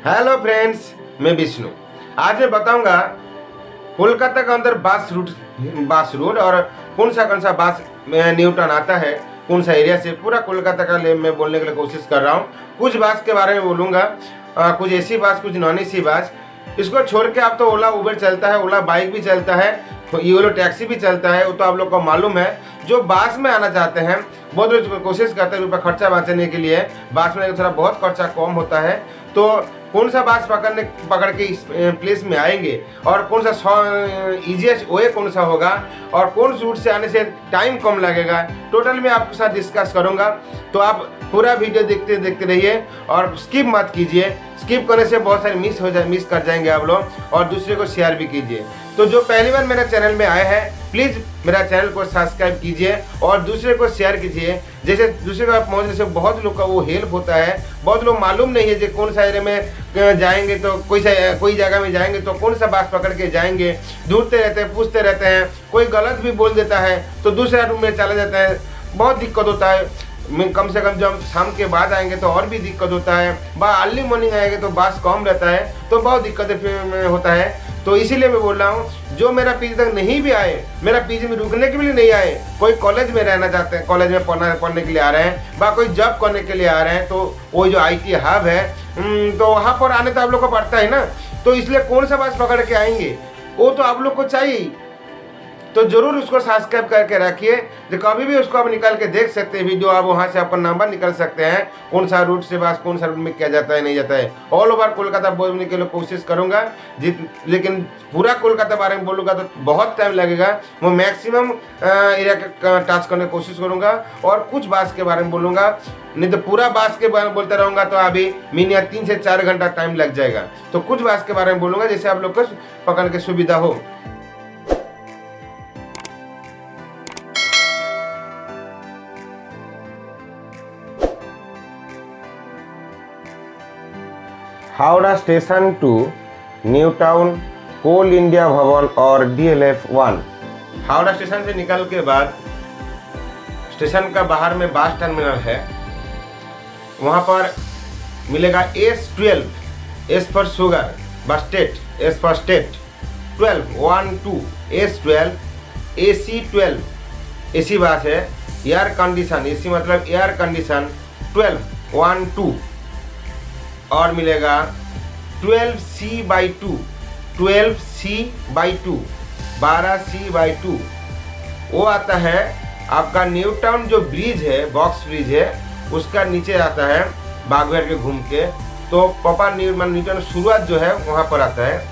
Hello friends, मैं विष्णु। आज मैं बताऊंगा कोलकाता के अंदर बास रोड और कौन सा बास न्यू टाउन आता है, कौन सा एरिया से। पूरा कोलकाता का मैं बोलने के लिए कोशिश कर रहा हूँ। कुछ बास के बारे में बोलूँगा, कुछ एसी बास, कुछ नॉन एसी बास। इसको छोड़ के आप तो ओला उबर चलता है, ओला बाइक भी चलता है, योलो टैक्सी भी चलता है, वो तो आप लोग को मालूम है। जो बास में आना चाहते हैं, बहुत लोग कोशिश करते हैं रुपये खर्चा बचाने के लिए। बास में थोड़ा बहुत खर्चा कम होता है, तो कौन सा बास पकड़ के इस प्लेस में आएंगे और कौन सा ईजीएस्ट वे कौन सा होगा और कौन रूट से आने से टाइम कम लगेगा, टोटल मैं आपके साथ डिस्कस करूंगा। तो आप पूरा वीडियो देखते रहिए और स्किप मत कीजिए। स्किप करने से बहुत सारे मिस कर जाएंगे आप लोग, और दूसरे को शेयर भी कीजिए। तो जो पहली बार मेरे चैनल में आए हैं, प्लीज़ मेरा चैनल को सब्सक्राइब कीजिए और दूसरे को शेयर कीजिए। जैसे दूसरे को आप पहुँचने से बहुत लोग का वो हेल्प होता है। बहुत लोग मालूम नहीं है जो कौन सा एरिया में जाएंगे, तो कोई जगह में जाएंगे तो कौन सा बास पकड़ के जाएंगे, ढूंढते रहते हैं, पूछते रहते हैं। कोई गलत भी बोल देता है तो दूसरा रूम में चला जाता है, बहुत दिक्कत होता है। कम से कम जब शाम के बाद आएंगे तो और भी दिक्कत होता है, अर्ली मॉर्निंग आएंगे तो बास कम रहता है, तो बहुत दिक्कत होता है। तो इसीलिए मैं बोल रहा हूँ, जो मेरा पीजी तक नहीं भी आए, मेरा पीजी में रुकने के लिए नहीं आए, कोई कॉलेज में रहना चाहते हैं, कॉलेज में पढ़ने के लिए आ रहे हैं, कोई जॉब करने के लिए आ रहे हैं, तो वो जो IT हब है, तो वहाँ पर आने तो आप लोग को पड़ता है ना। तो इसलिए कौन सा बास पकड़ के आएंगे वो तो आप लोग को चाहिए। तो जरूर उसको सब्सक्राइब करके रखिए, जो कभी भी उसको आप निकाल के देख सकते हैं वीडियो। आप वहाँ से आपका नंबर निकल सकते हैं, कौन सा रूट से बास कौन सा रूट में किया जाता है, नहीं जाता है। ऑल ओवर कोलकाता बोलने के लिए कोशिश करूँगा, लेकिन पूरा कोलकाता बारे में बोलूँगा तो बहुत टाइम लगेगा। वो मैक्सिमम एरिया का टच करने की कोशिश करूँगा और कुछ बास के बारे में बोलूँगा, नहीं तो पूरा बास के बारे में बोलते रहूँगा तो अभी मिनिमम 3 से 4 घंटा टाइम लग जाएगा। तो कुछ बास के बारे में बोलूँगा जैसे आप लोग को पकड़ के सुविधा हो। Howrah station to new town, coal India Bhavan और DLF 1। हावड़ा स्टेशन से निकल के बाद स्टेशन का बाहर में बस टर्मिनल है, वहाँ पर मिलेगा S12, S for sugar, state, S for state, 12 S12, AC12 AC बस है। एयर कंडीशन, AC मतलब एयर कंडीशन, 12 और मिलेगा 12C/2, 12C/2, 12C/2। वो आता है आपका न्यू टाउन जो ब्रिज है, बॉक्स ब्रिज है, उसका नीचे आता है बागवेर के घूम के, तो पापा न्यू टाउन शुरुआत जो है वहाँ पर आता है।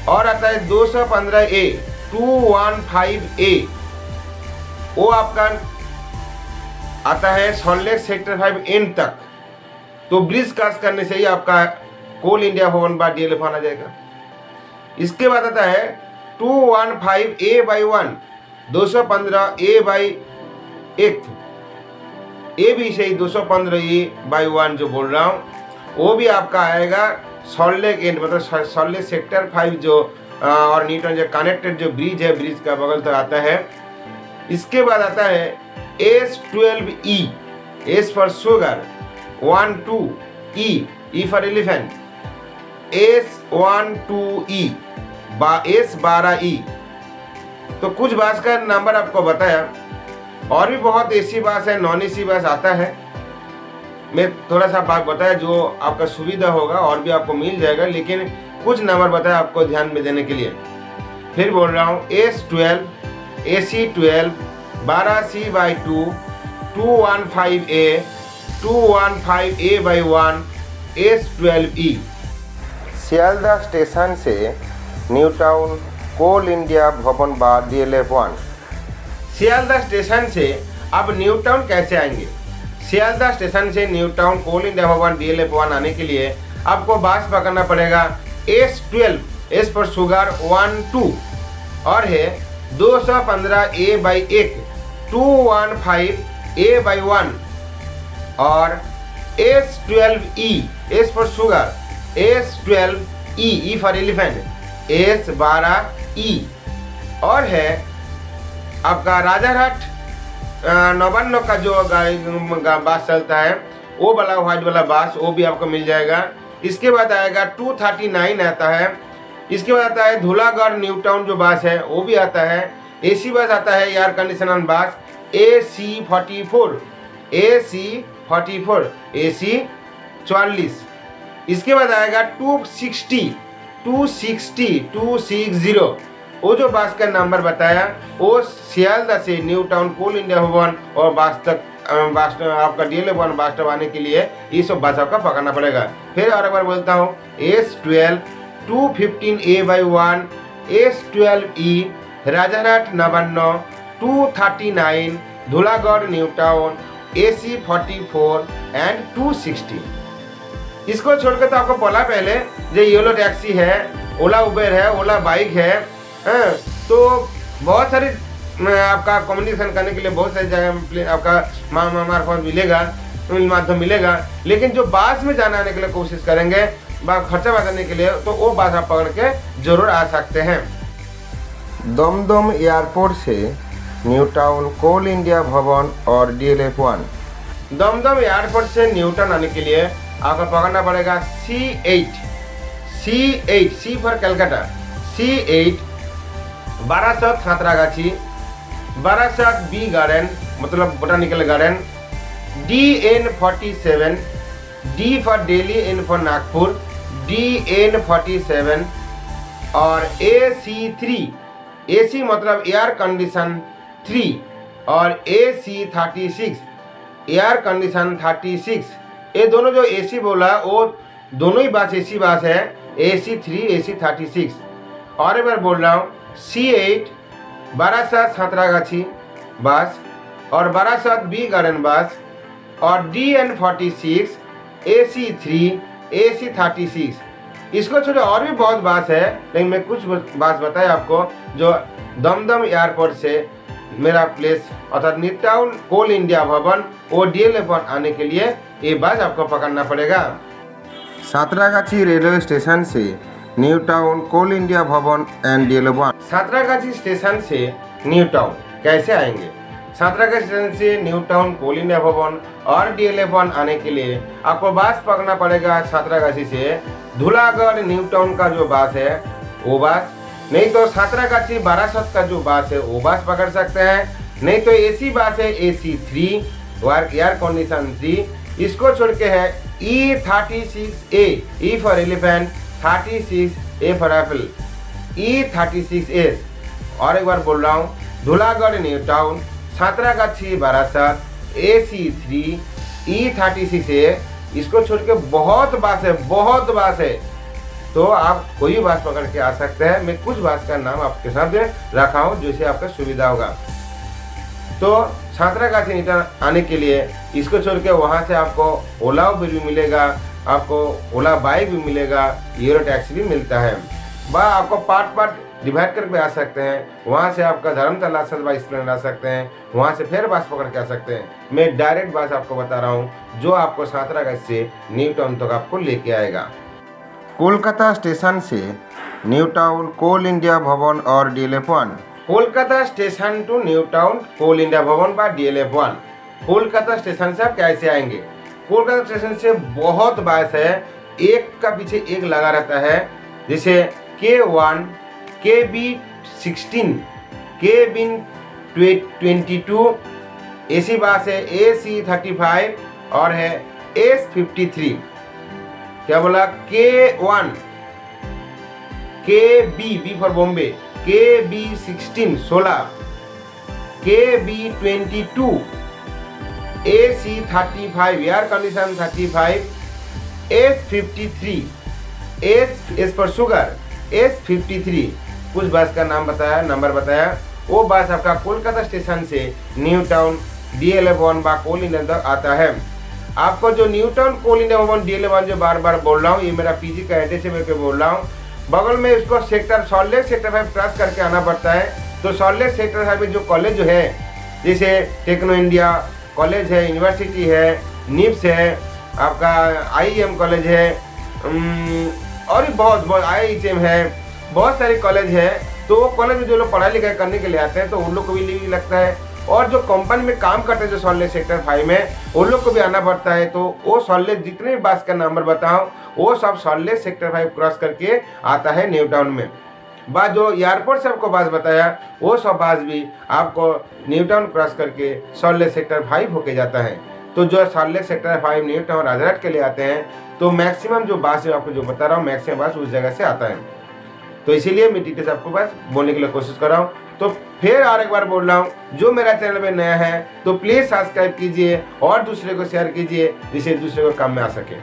और आता है 215A, 215A, वो आपका आता है सॉल्टलेक सेक्टर 5 एंड तक। तो ब्रिज क्रॉस करने से ही आपका कोल इंडिया भवन बार DLF आ जाएगा। इसके बाद आता है 215A/1, 215A/1, ए भी सही 215A/1 जो बोल रहा हूँ, वो भी आपका आएगा सॉल्टलेक एंड, मतलब सॉल्टलेक सेक्टर 5 जो और न्यू टाउन जो कनेक्टेड जो ब्रिज है, ब्रिज का बगल तक आता है। इसके बाद आता है S12E, S for sugar, 12E for elephant, S12E, S12E। तो कुछ बास का नंबर आपको बताया, और भी बहुत AC बास है, नॉन AC बास आता है। मैं थोड़ा सा बात बताया जो आपका सुविधा होगा, और भी आपको मिल जाएगा, लेकिन कुछ नंबर बताया आपको ध्यान में देने के लिए। फिर बोल रहा हूँ S12, AC12, 12C/2, 215A, 215A/1, S12E। Sealdah station से न्यू टाउन कोल इंडिया भवन बार DLF 1। सियालदा स्टेशन से अब न्यू टाउन कैसे आएंगे? सियालदा स्टेशन से न्यू टाउन कोल इंडिया भवन DLF 1 आने के लिए आपको बस पकड़ना पड़ेगा S12, S फॉर शुगर, 12 और है 215A/1, 215A/1 और S12E, S for sugar, S12E, E for elephant, S12E। और है आपका राजारहाट नवान्न का जो गाड़ी बस चलता है, वो वाला व्हाइट वाला बस, वो भी आपको मिल जाएगा। इसके बाद आएगा 239 आता है। इसके बाद आता है धूलागढ़ न्यू टाउन जो बस है वो भी आता है। AC बस आता है एयर कंडीशनर बस AC44, AC44, AC44। इसके बाद आएगा 260 वो जो बस का नंबर बताया वो सियालदा से न्यू टाउन कोल इंडिया भवन और बस तक आपका DL1 बस स्टॉप आने के लिए ये सब बस आपका पकड़ना पड़ेगा। फिर और एक बार बोलता हूँ S12 215A/1, S12E राजारहाट नवान्न 239 Dhulagarh New town AC44 and 260। इसको छोड़कर तो आपको बोला पहले जो येलो टैक्सी है, ओला उबेर है, ओला बाइक है, तो बहुत सारी आपका कम्युनिकेशन करने के लिए बहुत सारी जगह आपका मार्फत मिलेगा, माध्यम मिलेगा। लेकिन जो बस में जाना आने के लिए कोशिश करेंगे खर्चा बचाने के लिए तो वो बस आप पकड़ के जरूर आ सकते हैं। दमदम एयरपोर्ट से न्यू टाउन कोल इंडिया भवन और DLF1। दमदम एयरपोर्ट से न्यू टाउन आने के लिए आपको पकड़ना पड़ेगा C8 C for Calcutta, C8 Barasat Santragachi, Barasat B garden मतलब botanical garden, DN47 D for Delhi, N for Nagpur, DN47 और AC मतलब एयर कंडीशन 3 और AC36 एयर कंडीशन 36। ये दोनों जो AC बोला वो दोनों ही बस AC बस है, AC3 AC36। और एक बार बोल रहा हूँ C8 बारासात सातरागाछी बस और बारासात B गार्डन बस और DN46 AC3 AC36। इसको छोड़े और भी बहुत बस है, लेकिन मैं कुछ बस बताए आपको जो दमदम एयरपोर्ट से मेरा प्लेस अर्थात न्यू टाउन कोल इंडिया भवन और DL1 आने के लिए ये बस आपको पकड़ना पड़ेगा। सातरागाछी रेलवे स्टेशन से न्यू टाउन कोल इंडिया भवन एंड DL1। सातरागाछी स्टेशन से न्यू टाउन कैसे आएंगे? सातरागाछी स्टेशन से न्यू टाउन कोल इंडिया भवन और DL1 आने के लिए आपको बस पकड़ना पड़ेगा सातरागाछी से धूलागढ़ न्यू टाउन का जो बस है वो बस, नहीं तो सातरागाछी बारासात का जो बस है वो बस पकड़ सकते हैं, नहीं तो AC बस है AC3 एयर कंडीशन 3। इसको छोड़ के है E36A, E for elephant, 36A for apple, E36A। और एक बार बोल रहा हूँ Dhulagarh New Town Santragachi Barasat AC3 E36A। इसको छोड़ के बहुत बस है, तो आप कोई भी बस पकड़ के आ सकते हैं। मैं कुछ बस का नाम आपके साथ रखा हूँ जैसे आपका सुविधा होगा। तो सातरागाछी न्यू टाउन आने के लिए इसको छोड़ के वहाँ से आपको ओला उबेर भी मिलेगा, आपको ओला बाइक भी मिलेगा, येलो टैक्सी भी मिलता है। वह आपको पार्ट डिवाइड करके आ सकते हैं। वहाँ से आपका धर्मतला स्प्लेंडर आ सकते हैं, वहाँ से फिर बस पकड़ के आ सकते हैं। मैं डायरेक्ट बस आपको बता रहा हूँ जो आपको सातरागाछी से न्यू टाउन तक आपको लेके आएगा। कोलकाता स्टेशन से न्यू टाउन कोल इंडिया भवन और DL1। Kolkata station to new town coal India Bhavan बा DL1। कोलकाता स्टेशन से आप कैसे आएंगे? कोलकाता स्टेशन से बहुत बस है, एक का पीछे एक लगा रहता है, जैसे K1, KB16, KB22 AC बस है, AC35 और है S53। क्या बोला? K1 KB B for Bombay, KB16 16, KB22 AC35 air condition 35, S53 S for sugar S53। कुछ बस का नाम बताया, नंबर बताया। वो बस आपका कोलकाता स्टेशन से न्यू टाउन DL1 बा कोल इंडिया तक आता है। आपको जो न्यू टाउन कोल इंडिया भवन DL1 जो बार बार बोल रहा हूँ, ये मेरा PG का एड्रेस है, मैं बोल रहा हूँ। बगल में इसको सॉल्ट सेक्टर 5 क्रॉस करके आना पड़ता है। तो सॉल्ट सेक्टर 5 में जो कॉलेज जो है, जैसे टेक्नो इंडिया कॉलेज है, यूनिवर्सिटी है, निप्स है, आपका IEM कॉलेज है, और भी बहुत IHM है, बहुत सारे कॉलेज है। तो वो कॉलेज में जो लोग पढ़ाई लिखाई करने के लिए आते हैं तो उन लोग को भी लगता है, और जो कंपनी में काम करते हैं जो सॉल्ट लेक सेक्टर 5 में, उन लोग को भी आना पड़ता है। तो वो सॉल्ट लेक जितने भी बस का नंबर बताऊँ वो सब सॉल्ट लेक सेक्टर 5 क्रॉस करके आता है न्यू टाउन में। बात जो एयरपोर्ट से आपको बात बताया वो सब बस भी आपको न्यू टाउन क्रॉस करके सॉल्ट लेक सेक्टर 5 होके जाता है। तो जो salt lake sector 5 new town Rajarhat के लिए आते हैं तो मैक्सिमम जो बस है आपको जो बता रहा हूँ मैक्सिमम बस उस जगह से आता है। तो इसीलिए मैं डिटेल्स आपको बस बोलने के लिए कोशिश कर रहा हूँ। तो फिर और एक बार बोल रहा हूँ, जो मेरा चैनल पे नया है तो प्लीज़ सब्सक्राइब कीजिए और दूसरे को शेयर कीजिए जिससे दूसरे को काम में आ सके,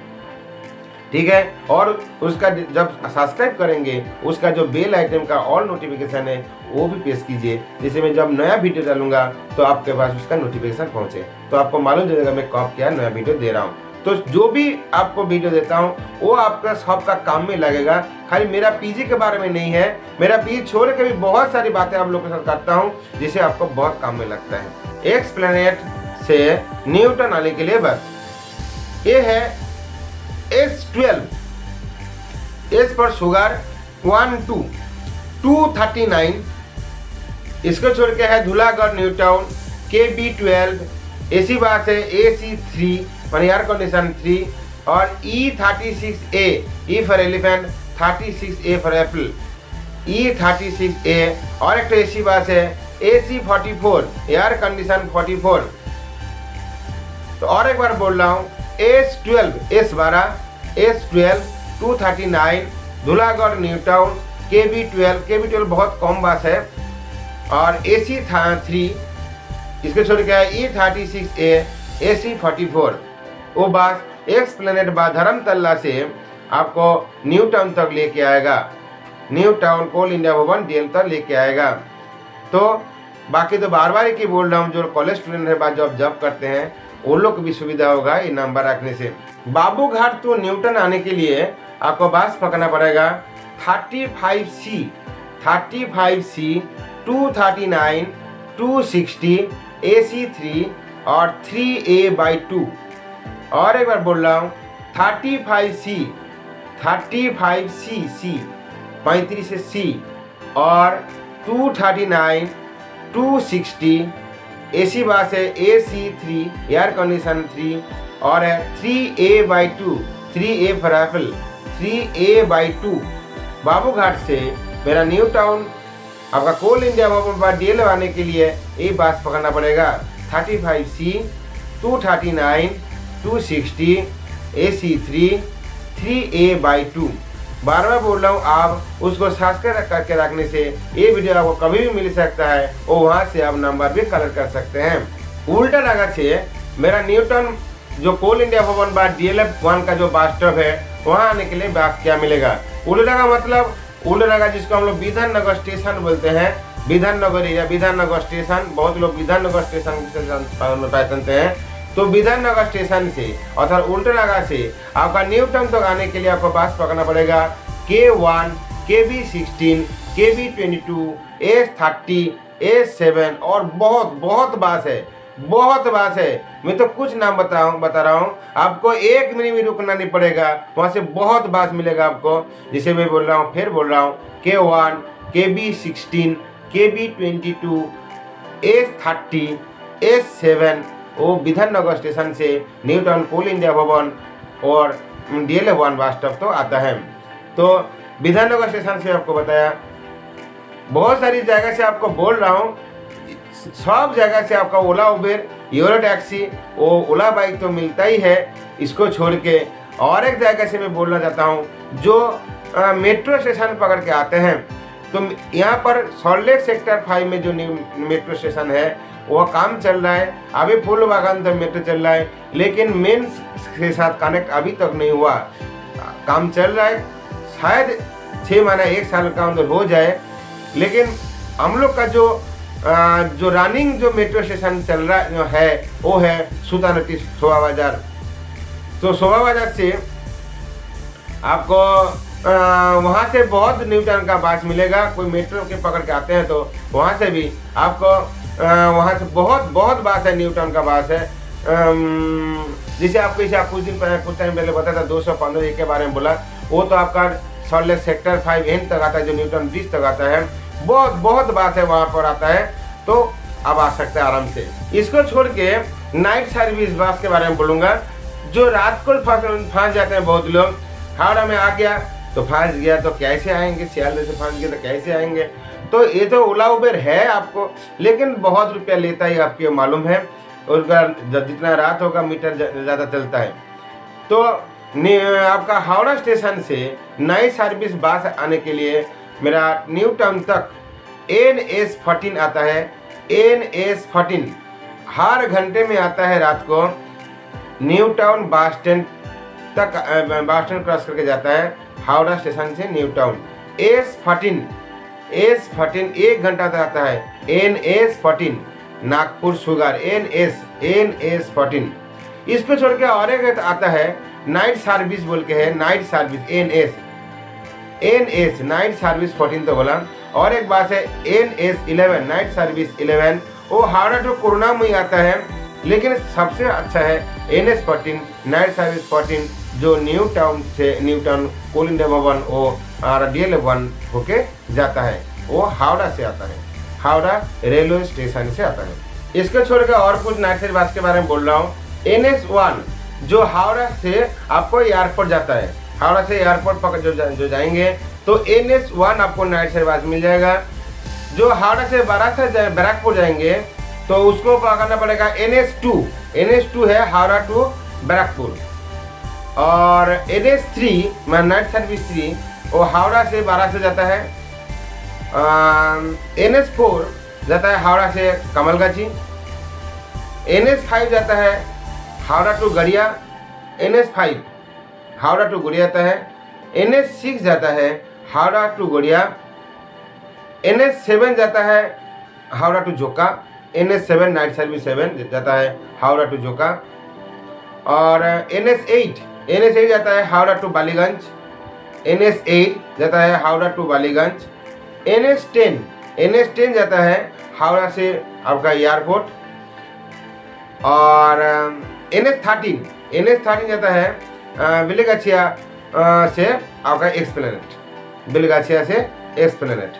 ठीक है। और उसका जब सब्सक्राइब करेंगे उसका जो बेल आइटम का ऑल नोटिफिकेशन है वो भी प्रेस कीजिए, जिससे मैं जब नया वीडियो डालूंगा तो आपके पास उसका नोटिफिकेशन पहुंचे, तो आपको मालूम चलेगा मैं कब क्या नया वीडियो दे रहा हूँ। तो जो भी आपको वीडियो देता हूँ वो आपका सबका काम में लगेगा। खाली मेरा पीजी के बारे में नहीं है, मेरा पीजी छोड़ के भी बहुत सारी बातें आप लोग के साथ करता हूँ जिसे आपको बहुत काम में लगता है। एस्प्लेनेड से न्यू टाउन आने के लिए बस ये है S12, S पर शुगर 239, इसको छोड़ के है Dhulagarh new town KB12, AC बस है AC3 मानी एयर कंडीशन 3 और E36A, E for elephant, 36A for apple, E36A। और एक AC बस है AC44 एयर कंडीशन 44। तो और एक बार बोल रहा हूँ S12 239 Dhulagarh new town KB12 बहुत कम बस है और AC3 इसके छोड़ के E36A AC44 वो बस एस्प्लेनेड धर्मतल्ला से आपको न्यू टाउन तक लेके आएगा, न्यू टाउन कोल इंडिया भवन DL तक लेके आएगा। तो बाकी तो बार बार ही बोल रहा हूँ, जो कॉलेज स्टूडेंट है बाद जॉब करते हैं उन लोग को भी सुविधा होगा ये नंबर रखने से। बाबूघाट तो न्यूटन आने के लिए आपको बस पकड़ना पड़ेगा 35C 239 260 AC3 और 3A/2। और एक बार बोल रहा हूँ 35C 35 से C और 239 260 AC बस है AC3 एयर कंडीशन 3 और है 3A/2 3A for Apple 3A/2। Babughat से मेरा न्यू टाउन आपका कोल इंडिया भवन पर DL आने के लिए ये बस पकड़ना पड़ेगा 35C 239 260 AC3 3A/2। बार बार बोल रहा हूँ, आप उसको सब्सक्राइब करके रखने से ये वीडियो आपको कभी भी मिल सकता है और वहाँ से आप नंबर भी कलेक्ट कर सकते हैं। उल्टा नागा से मेरा न्यू टाउन जो कोल इंडिया भवन बार DL1 का जो बस स्टॉप है वहाँ आने के लिए बस क्या मिलेगा। उल्टा का मतलब उल्टा जिसको हम लोग विधान नगर स्टेशन बोलते हैं, विधान नगर एरिया, विधान नगर स्टेशन, बहुत लोग विधान नगर स्टेशन पहचानते हैं। तो विधान नगर स्टेशन से अर्थात उल्टानागा से आपका न्यू टाउन तक आने के लिए आपको बस पकड़ना पड़ेगा K1 KB16 KB22 S30 S7 और बहुत बस है, बहुत बस है। मैं तो कुछ नाम बता रहा हूँ, आपको एक मिनट भी रुकना नहीं पड़ेगा, वहाँ से बहुत बस मिलेगा आपको। जिसे मैं बोल रहा हूँ, फिर बोल रहा हूँ K1 KB16 KB22 S30 S7 वो विधान नगर स्टेशन से न्यू टाउन कोल इंडिया भवन और DL1 बस स्टॉप तो आता है। तो विधान नगर स्टेशन से आपको बताया, बहुत सारी जगह से आपको बोल रहा हूँ, सब जगह से आपका ओला उबेर यूरो टैक्सी वो ओला बाइक तो मिलता ही है। इसको छोड़ के और एक जगह से मैं बोलना चाहता हूँ जो मेट्रो स्टेशन पकड़ के आते हैं। तो यहाँ पर सॉल्ट लेक सेक्टर 5 में जो मेट्रो स्टेशन है वो काम चल रहा है, अभी फूलबागान तक मेट्रो चल रहा है, लेकिन मेन के साथ कनेक्ट अभी तक नहीं हुआ। काम चल रहा है, शायद 6 महीना 1 साल का अंदर हो जाए। लेकिन हम लोग का जो रनिंग जो मेट्रो स्टेशन चल रहा है वो है सुल्तानगंज शोभा बाजार। तो शोभा बाजार से आपको वहाँ से बहुत न्यू टाउन का बस मिलेगा। कोई मेट्रो के पकड़ के आते हैं तो वहाँ से भी आपको वहाँ से बहुत बस है, न्यू टाउन का बस है। जिसे आपको इसे आप कुछ टाइम पहले बताया था 215 के बारे में बोला, वो तो आपका सॉल्ट लेक सेक्टर 5 एंड तक आता है, जो न्यू टाउन ब्रिज तक आता है। बहुत बस है वहाँ पर आता है। तो आप आ सकते हैं आराम से। इसको छोड़ के नाइट सर्विस बस के बारे में बोलूँगा, जो रात को फंस जाते हैं बहुत लोग। हावड़ा में आ गया तो फंस गया, तो कैसे आएंगे, सियालदह से फंस गए तो कैसे आएंगे। तो ये तो ओला उबेर है आपको, लेकिन बहुत रुपया लेता है, आपको मालूम है। उसका जितना रात होगा मीटर ज़्यादा चलता है। तो आपका हावड़ा स्टेशन से नई सर्विस बस आने के लिए मेरा न्यू टाउन तक NS14 आता है। NS14 हर घंटे में आता है रात को। न्यू टाउन बस स्टैंड तक, बस स्टैंड क्रॉस करके जाता है हावड़ा स्टेशन से न्यू टाउन। S14 1 घंटा तक आता है। NS14 Nagpur sugar NS14। इसको छोड़ के और एक आता है नाइट सर्विस बोल के है, night service NS night service 14 तो बोला। और एक बात है NS11 नाइट सर्विस 11, वो हावड़ा टू कोरोना में ही आता है, लेकिन सबसे अच्छा है NS14 नाइट सर्विस 14, जो न्यू टाउन से न्यू टाउन कोल इंडिया भवन वो DL1 होके जाता है। वो हावड़ा से आता है, हावड़ा रेलवे स्टेशन से आता है। इसको छोड़कर और कुछ नाइट सर्विस बस के बारे में बोल रहा हूँ। NS1 जो हावड़ा से आपको एयरपोर्ट जाता है, हावड़ा से एयरपोर्ट पकड़ जो जाएंगे तो NS1 आपको नाइट सर्विस मिल जाएगा। जो हावड़ा से बैरकपुर जाएंगे तो उसको पकड़ना पड़ेगा NS2 है हावड़ा टू बैरकपुर। और NS3 नाइट सर्विस 3 वो हावड़ा से 12 से जाता है। NS4 जाता है हावड़ा से कमलगाची। NS5 जाता है हावड़ा टू गड़िया। NS5 हावड़ा टू गड़िया जाता है। NS6 जाता है हावड़ा टू गड़िया। NS7 जाता है Howrah to Joka. NS7 night service 7 जाता है हावड़ा टू जोका। और NS8 जाता है हावड़ा टू बालीगंज। NS8 जाता है हावड़ा टू बालीगंज। NS10 जाता है हावड़ा से आपका एयरपोर्ट। और NS13 जाता है बेलगाछिया से आपका बेलगाछिया से एक्सप्लेनेट।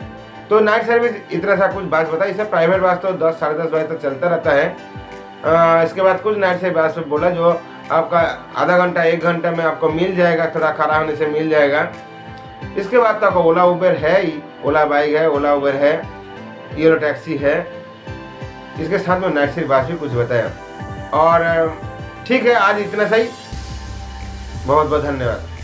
तो नाइट सर्विस इतना सा कुछ बात बताया। इससे प्राइवेट बस तो 10 साढ़े 10 बजे तक चलता रहता है। इसके बाद कुछ नाइट सर्विस बस बोला जो आपका आधा घंटा 1 घंटा में आपको मिल जाएगा, थोड़ा खड़ा होने से मिल जाएगा। इसके बाद तो आपको ओला उबेर है ही, ओला बाइक है, ओला उबेर है, येलो टैक्सी है। इसके साथ में नाइट सर्विस बस भी कुछ बताया। और ठीक है, आज इतना सही। बहुत बहुत धन्यवाद।